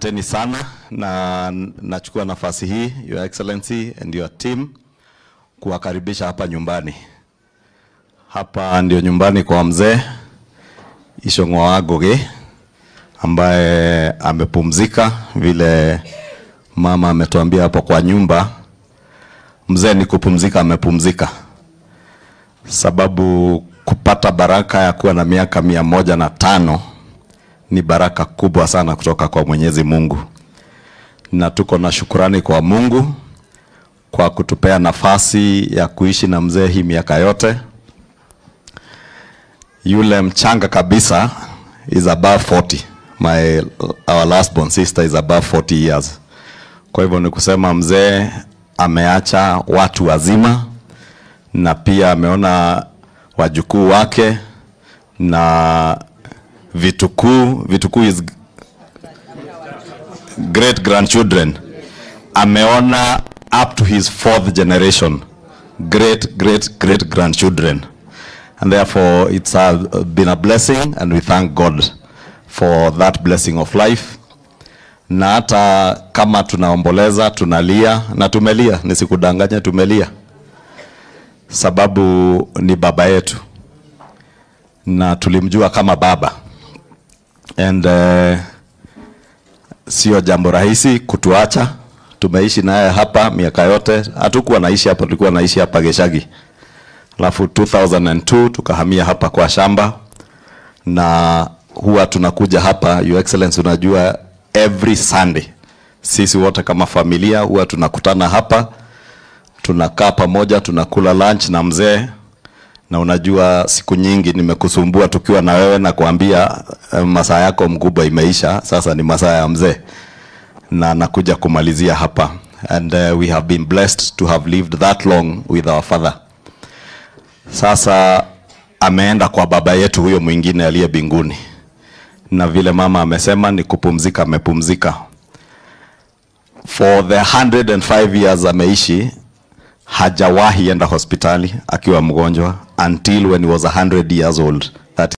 Asanteni sana na nachukua nafasi hii, Your Excellency and your team, kuwakaribisha hapa nyumbani. Hapa ndio nyumbani kwa mzee Ishong'wa wa Ngugi ambaye amepumzika. Vile mama ametuambia hapo kwa nyumba, mzee ni kupumzika, amepumzika. Sababu kupata baraka ya kuwa na miaka 105 ni baraka kubwa sana kutoka kwa Mwenyezi Mungu. Na tuko na shukrani kwa Mungu kwa kutupea nafasi ya kuishi na mzee hii miaka yote. Yule mchanga kabisa is above 40. Our last born sister is above 40 years. Kwa hivyo ni kusema mzee ameacha watu wazima, na pia ameona wajukuu wake na vitukuu is great grandchildren. Ameona up to his 4th generation great grandchildren, and therefore it's been a blessing, and we thank God for that blessing of life. Na hata kama tunaomboleza, tunalia, na tumelia, nisikudanganya, tumelia sababu ni baba yetu na tulimjua kama baba. And sio jambo rahisi kutuacha. Tumeishi naye hapa miaka yote. Hatukuwa naishi hapa, tulikuwa naishi hapa Geshagi. Alafu 2002 tukahamia hapa kwa shamba, na huwa tunakuja hapa, Your Excellency, unajua every Sunday sisi wote kama familia huwa tunakutana hapa, tunakaa pamoja, tunakula lunch na mzee. Na unajua siku nyingi nimekusumbua tukiwa na wewe na kuambia masaa yako mkubwa imeisha, sasa ni masaa ya mzee, na nakuja kumalizia hapa. And we have been blessed to have lived that long with our father. Sasa ameenda kwa baba yetu huyo mwingine aliye mbinguni, na vile mama amesema ni kupumzika, amepumzika. For the 105 years ameishi, hajawahi enda hospitali akiwa mgonjwa until when he was 100 years old.